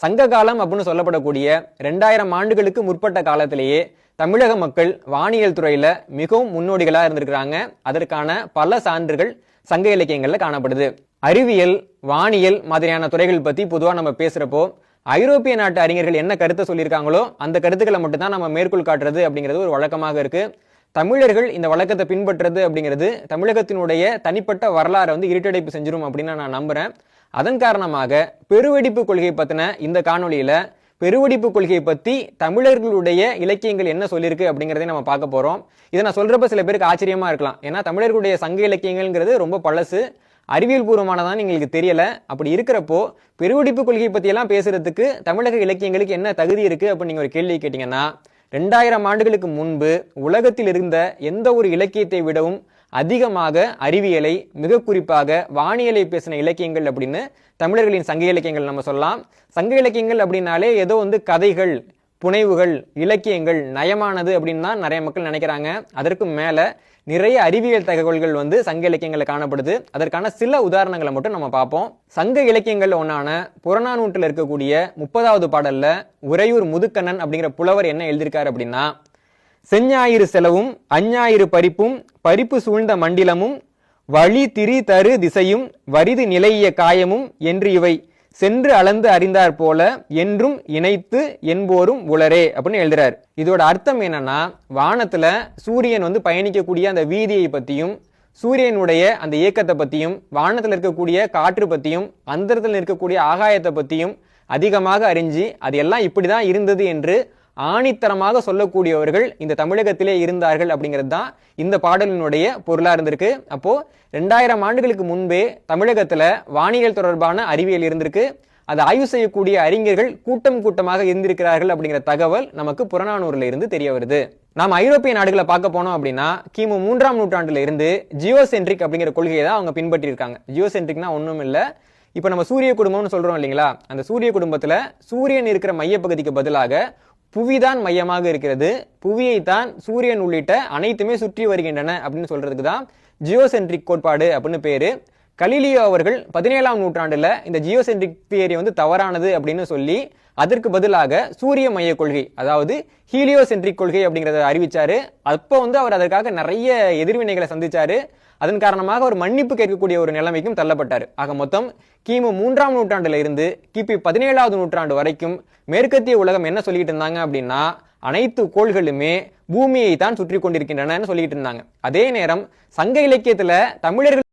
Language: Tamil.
சங்க காலம் அப்படின்னு சொல்லப்படக்கூடிய 2000 ஆண்டுகளுக்கு முற்பட்ட காலத்திலேயே தமிழக மக்கள் வானியல் துறையில மிகவும் முன்னோடிகளா இருந்திருக்கிறாங்க. அதற்கான பல சான்றுகள் சங்க இலக்கியங்கள்ல காணப்படுது. அறிவியல், வானியல் மாதிரியான துறைகள் பத்தி பொதுவா நம்ம பேசுறப்போ ஐரோப்பிய நாட்டு அறிஞர்கள் என்ன கருத்தை சொல்லியிருக்காங்களோ அந்த கருத்துக்களை மட்டும்தான் நம்ம மேற்கோள் காட்டுறது அப்படிங்கிறது ஒரு வழக்கமாக இருக்கு. தமிழர்கள் இந்த வழக்கத்தை பின்பற்றுறது அப்படிங்கிறது தமிழகத்தினுடைய தனிப்பட்ட வரலாறை இருட்டடைப்பு செஞ்சிரும் அப்படின்னு நான் நம்புறேன். அதன் காரணமாக பெருவெடிப்பு கொள்கை பத்தின இந்த காணொலியில பெருவெடிப்பு கொள்கையை பத்தி தமிழர்களுடைய இலக்கியங்கள் என்ன சொல்லியிருக்கு அப்படிங்கறதை நம்ம பார்க்க போறோம். இதை நான் சொல்றப்ப சில பேருக்கு ஆச்சரியமா இருக்கலாம். ஏன்னா தமிழர்களுடைய சங்க இலக்கியங்கள்ங்கிறது ரொம்ப பழசு, அறிவியல் பூர்வமானதான் எங்களுக்கு தெரியல. அப்படி இருக்கிறப்போ பெருவெடிப்பு கொள்கையை பத்தி எல்லாம் பேசுறதுக்கு தமிழக இலக்கியங்களுக்கு என்ன தகுதி இருக்கு அப்படின்னு நீங்க ஒரு கேள்வி கேட்டீங்கன்னா, 2000 ஆண்டுகளுக்கு முன்பு உலகத்தில் இருந்த எந்த ஒரு இலக்கியத்தை விடவும் அதிகமாக அறிவியலை, மிக குறிப்பாக வானியலை பேசின இலக்கியங்கள் அப்படின்னு தமிழர்களின் சங்க இலக்கியங்கள் நம்ம சொல்லலாம். சங்க இலக்கியங்கள் அப்படின்னாலே ஏதோ கதைகள், புனைவுகள், இலக்கியங்கள், நயமானது அப்படின்னு தான் நிறைய மக்கள் நினைக்கிறாங்க. அதற்கு மேல நிறைய அறிவியல் தகவல்கள் சங்க இலக்கியங்கள்ல காணப்படுது. அதற்கான சில உதாரணங்களை மட்டும் நம்ம பார்ப்போம். சங்க இலக்கியங்கள்ல ஒன்னான புறநானூற்றில் இருக்கக்கூடிய 30வது பாடல்ல உறையூர் முதுக்கண்ணன் அப்படிங்கிற புலவர் என்ன எழுதியிருக்காரு அப்படின்னா, செஞ்ஞாயிறு செலவும் அஞ்ஞாயிறு பறிப்பும் பறிப்பு சூழ்ந்த மண்டிலமும் வழி திரி தரு திசையும் வரிது நிலைய காயமும் என்று இவை சென்று அளந்து அறிந்தார் போல என்றும் இணைத்து என்போரும் உளரே அப்படின்னு எழுதுறாரு. இதோட அர்த்தம் என்னன்னா, வானத்துல சூரியன் பயணிக்கக்கூடிய அந்த வீதியை பத்தியும், சூரியனுடைய அந்த இயக்கத்தை பத்தியும், வானத்தில் இருக்கக்கூடிய காற்று பத்தியும், அந்தரத்தில் இருக்கக்கூடிய ஆகாயத்தை பத்தியும் அதிகமாக அறிஞ்சு அது எல்லாம் இப்படிதான் இருந்தது என்று ஆணித்தரமாக சொல்லக்கூடியவர்கள் இந்த தமிழகத்திலே இருந்தார்கள் அப்படிங்கிறது தான் இந்த பாடலினுடைய பொருளா இருந்திருக்கு. அப்போ 2000 ஆண்டுகளுக்கு முன்பே தமிழகத்துல வானியல் தொடர்பான அறிவியல் இருந்திருக்கு. அதை ஆய்வு செய்யக்கூடிய அறிஞர்கள் கூட்டம் கூட்டமாக இருந்திருக்கிறார்கள் அப்படிங்கிற தகவல் நமக்கு புறநானூறுல இருந்து தெரிய வருது. நாம் ஐரோப்பிய நாடுகளை பார்க்க போனோம் அப்படின்னா கிமு 3ஆம் நூற்றாண்டுல இருந்து ஜியோசென்ட்ரிக் அப்படிங்கிற கொள்கையை தான் அவங்க பின்பற்றி இருக்காங்க. ஜியோசென்ட்ரிக்னா ஒண்ணும் இல்ல, இப்ப நம்ம சூரிய குடும்பம்னு சொல்றோம் இல்லைங்களா, அந்த சூரிய குடும்பத்துல சூரியன் இருக்கிற மையப்பகுதிக்கு பதிலாக புவிதான் மையமாக இருக்கிறது, புவியை தான் சூரியன் உள்ளிட்ட அனைத்துமே சுற்றி வருகின்றன அப்படின்னு சொல்றதுக்கு தான் ஜியோசென்ட்ரிக் கோட்பாடு அப்படின்னு பேரு. கலீலியோ அவர்கள் 17ஆம் நூற்றாண்டுல இந்த ஜியோசென்ட்ரிக் தியரி தவறானது அப்படின்னு சொல்லி அதற்கு பதிலாக சூரிய மைய கொள்கை, அதாவது ஹீலியோசென்ட்ரிக் கொள்கை அப்படிங்கறத அறிவிச்சாரு. அப்போ அவர் அதற்காக நிறைய எதிர்வினைகளை சந்திச்சாரு. அதன் காரணமாக ஒரு மன்னிப்பு கேட்கக்கூடிய ஒரு நிலைமைக்கும் தள்ளப்பட்டார். ஆக மொத்தம் கிமு 3ஆம் நூற்றாண்டுல இருந்து கிபி 17வது நூற்றாண்டு வரைக்கும் மேற்கத்திய உலகம் என்ன சொல்லிட்டு இருந்தாங்க அப்படின்னா, அனைத்து கோள்களுமே பூமியை தான் சுற்றி கொண்டிருக்கின்றன சொல்லிட்டு இருந்தாங்க. அதே நேரம் சங்க இலக்கியத்துல தமிழர்கள்